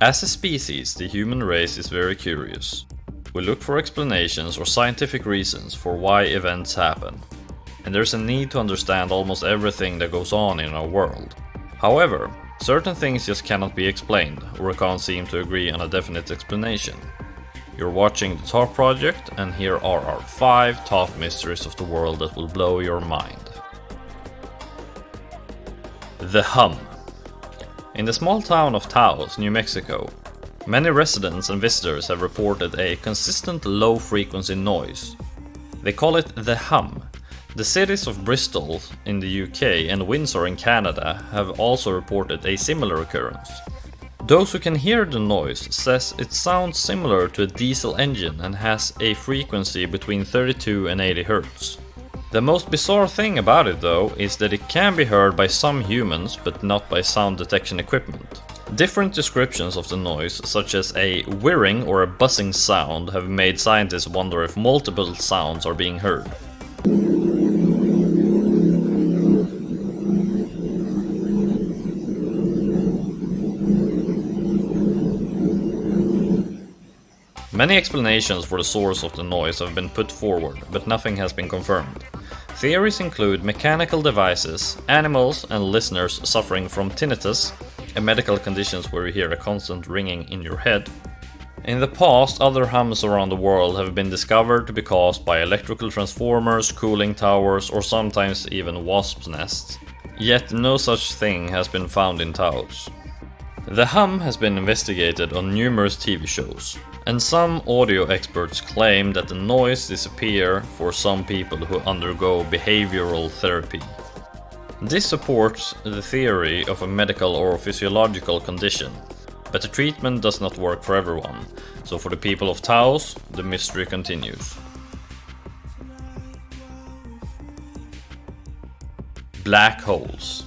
As a species, the human race is very curious. We look for explanations or scientific reasons for why events happen. And there's a need to understand almost everything that goes on in our world. However, certain things just cannot be explained, or we can't seem to agree on a definite explanation. You're watching the Top Project, and here are our 5 top mysteries of the world that will blow your mind. The hum. In the small town of Taos, New Mexico, many residents and visitors have reported a consistent low-frequency noise. They call it the hum. The cities of Bristol in the UK and Windsor in Canada have also reported a similar occurrence. Those who can hear the noise says it sounds similar to a diesel engine and has a frequency between 32 and 80 Hz. The most bizarre thing about it though is that it can be heard by some humans but not by sound detection equipment. Different descriptions of the noise, such as a whirring or a buzzing sound, have made scientists wonder if multiple sounds are being heard. Many explanations for the source of the noise have been put forward, but nothing has been confirmed. Theories include mechanical devices, animals, and listeners suffering from tinnitus, a medical condition where you hear a constant ringing in your head. In the past, other hums around the world have been discovered to be caused by electrical transformers, cooling towers, or sometimes even wasps' nests. Yet no such thing has been found in Taos. The hum has been investigated on numerous TV shows, and some audio experts claim that the noise disappears for some people who undergo behavioral therapy. This supports the theory of a medical or physiological condition, but the treatment does not work for everyone, so for the people of Taos, the mystery continues. Black holes.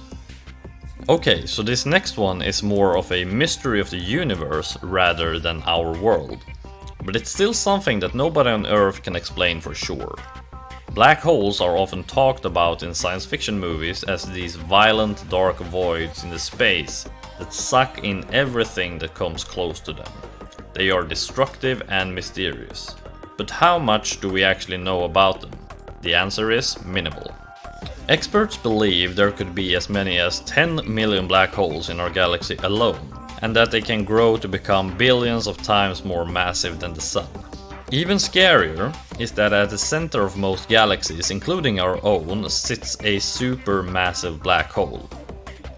Okay, so this next one is more of a mystery of the universe rather than our world. But it's still something that nobody on Earth can explain for sure. Black holes are often talked about in science fiction movies as these violent dark voids in the space that suck in everything that comes close to them. They are destructive and mysterious. But how much do we actually know about them? The answer is minimal. Experts believe there could be as many as 10 million black holes in our galaxy alone, and that they can grow to become billions of times more massive than the Sun. Even scarier is that at the center of most galaxies, including our own, sits a supermassive black hole.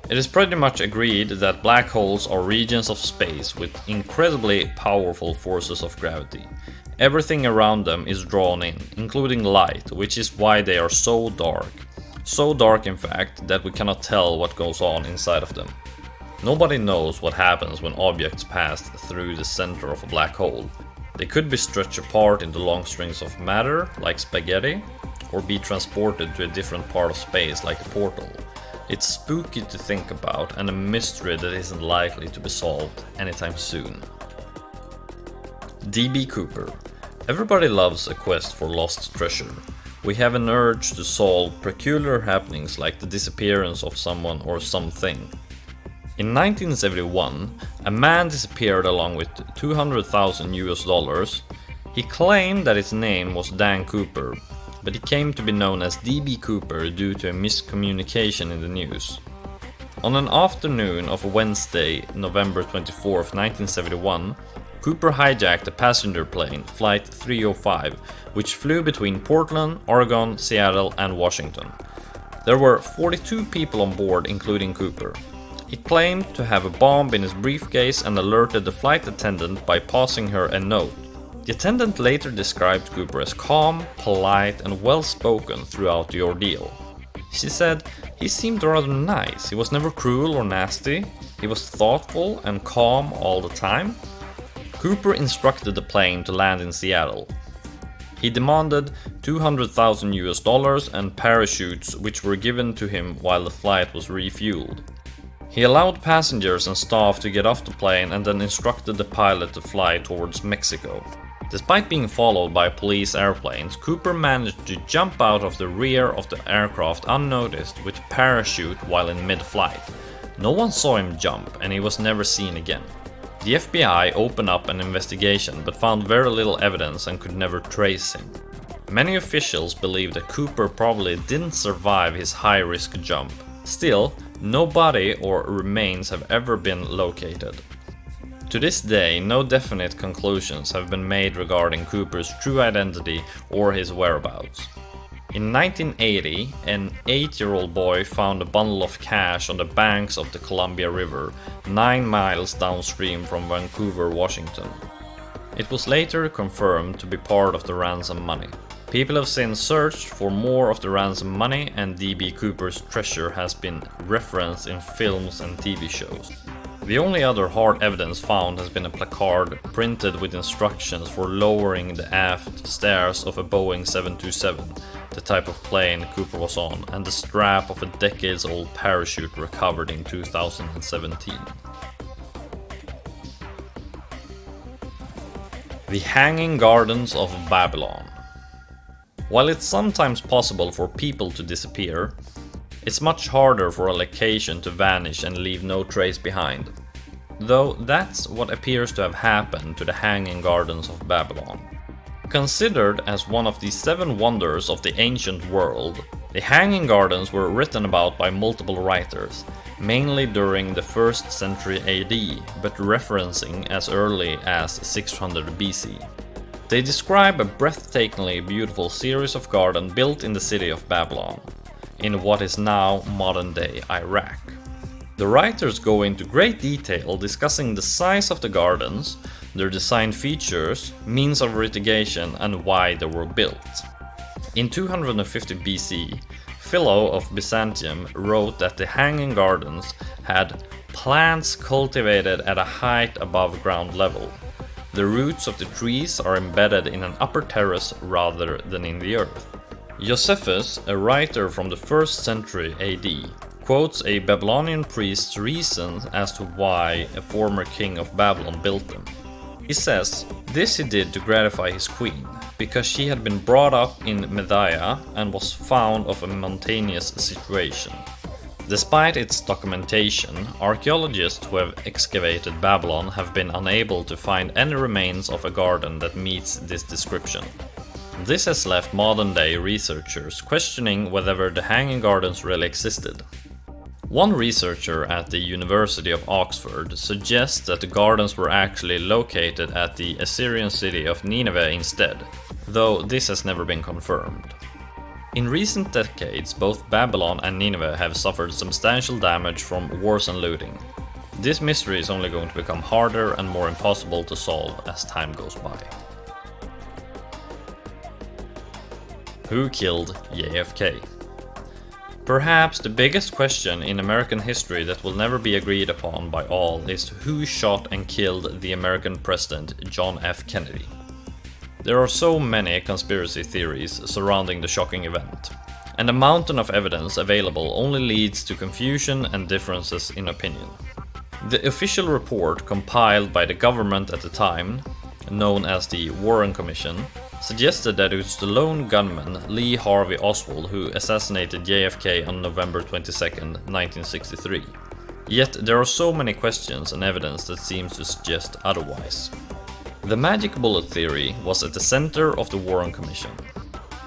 It is pretty much agreed that black holes are regions of space with incredibly powerful forces of gravity. Everything around them is drawn in, including light, which is why they are so dark. So dark, in fact, that we cannot tell what goes on inside of them. Nobody knows what happens when objects pass through the center of a black hole. They could be stretched apart into long strings of matter, like spaghetti, or be transported to a different part of space, like a portal. It's spooky to think about, and a mystery that isn't likely to be solved anytime soon. D.B. Cooper. Everybody loves a quest for lost treasure. We have an urge to solve peculiar happenings like the disappearance of someone or something. In 1971, a man disappeared along with $200,000. He claimed that his name was Dan Cooper, but he came to be known as D.B. Cooper due to a miscommunication in the news. On an afternoon of Wednesday, November 24, 1971, Cooper hijacked a passenger plane, Flight 305, which flew between Portland, Oregon, Seattle, and Washington. There were 42 people on board, including Cooper. He claimed to have a bomb in his briefcase and alerted the flight attendant by passing her a note. The attendant later described Cooper as calm, polite, and well-spoken throughout the ordeal. She said, "He seemed rather nice. He was never cruel or nasty. He was thoughtful and calm all the time." Cooper instructed the plane to land in Seattle. He demanded $200,000 and parachutes, which were given to him while the flight was refueled. He allowed passengers and staff to get off the plane and then instructed the pilot to fly towards Mexico. Despite being followed by police airplanes, Cooper managed to jump out of the rear of the aircraft unnoticed with a parachute while in mid-flight. No one saw him jump, and he was never seen again. The FBI opened up an investigation but found very little evidence and could never trace him. Many officials believe that Cooper probably didn't survive his high-risk jump. Still, no body or remains have ever been located. To this day, no definite conclusions have been made regarding Cooper's true identity or his whereabouts. In 1980, an 8-year-old boy found a bundle of cash on the banks of the Columbia River, 9 miles downstream from Vancouver, Washington. It was later confirmed to be part of the ransom money. People have since searched for more of the ransom money, and D.B. Cooper's treasure has been referenced in films and TV shows. The only other hard evidence found has been a placard printed with instructions for lowering the aft stairs of a Boeing 727, the type of plane Cooper was on, and the strap of a decades-old parachute recovered in 2017. The Hanging Gardens of Babylon. While it's sometimes possible for people to disappear, it's much harder for a location to vanish and leave no trace behind. Though that's what appears to have happened to the Hanging Gardens of Babylon. Considered as one of the 7 wonders of the ancient world, the Hanging Gardens were written about by multiple writers, mainly during the 1st century AD, but referencing as early as 600 BC. They describe a breathtakingly beautiful series of gardens built in the city of Babylon, in what is now modern-day Iraq. The writers go into great detail discussing the size of the gardens, their design features, means of irrigation, and why they were built. In 250 BC, Philo of Byzantium wrote that the Hanging Gardens had plants cultivated at a height above ground level. The roots of the trees are embedded in an upper terrace rather than in the earth. Josephus, a writer from the 1st century AD, quotes a Babylonian priest's reasons as to why a former king of Babylon built them. He says, this he did to gratify his queen, because she had been brought up in Media and was found of a mountainous situation. Despite its documentation, archaeologists who have excavated Babylon have been unable to find any remains of a garden that meets this description. This has left modern-day researchers questioning whether the Hanging Gardens really existed. One researcher at the University of Oxford suggests that the gardens were actually located at the Assyrian city of Nineveh instead, though this has never been confirmed. In recent decades, both Babylon and Nineveh have suffered substantial damage from wars and looting. This mystery is only going to become harder and more impossible to solve as time goes by. Who killed JFK? Perhaps the biggest question in American history that will never be agreed upon by all is who shot and killed the American president John F. Kennedy. There are so many conspiracy theories surrounding the shocking event, and a mountain of evidence available only leads to confusion and differences in opinion. The official report compiled by the government at the time, known as the Warren Commission, suggested that it was the lone gunman Lee Harvey Oswald who assassinated JFK on November 22, 1963. Yet there are so many questions and evidence that seems to suggest otherwise. The magic bullet theory was at the center of the Warren Commission.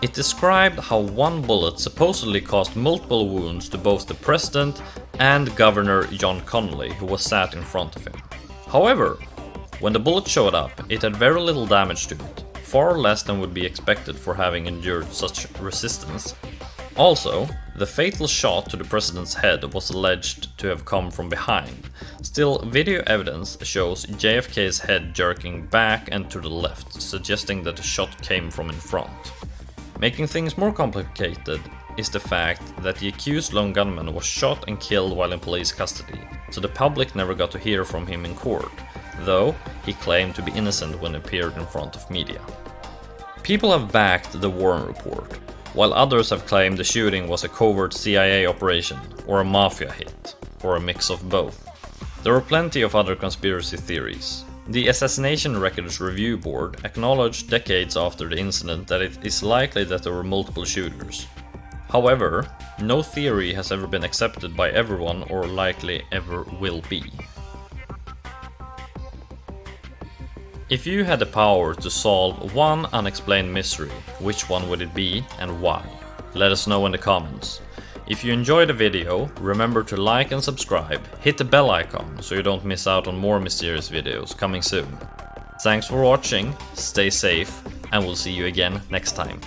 It described how one bullet supposedly caused multiple wounds to both the president and Governor John Connally, who was sat in front of him. However, when the bullet showed up, it had very little damage to it, far less than would be expected for having endured such resistance. Also, the fatal shot to the president's head was alleged to have come from behind. Still, video evidence shows JFK's head jerking back and to the left, suggesting that the shot came from in front. Making things more complicated is the fact that the accused lone gunman was shot and killed while in police custody, so the public never got to hear from him in court, though he claimed to be innocent when he appeared in front of media. People have backed the Warren report, while others have claimed the shooting was a covert CIA operation, or a mafia hit, or a mix of both. There are plenty of other conspiracy theories. The Assassination Records Review Board acknowledged decades after the incident that it is likely that there were multiple shooters. However, no theory has ever been accepted by everyone or likely ever will be. If you had the power to solve one unexplained mystery, which one would it be and why? Let us know in the comments. If you enjoyed the video, remember to like and subscribe, hit the bell icon so you don't miss out on more mysterious videos coming soon. Thanks for watching, stay safe, and we'll see you again next time.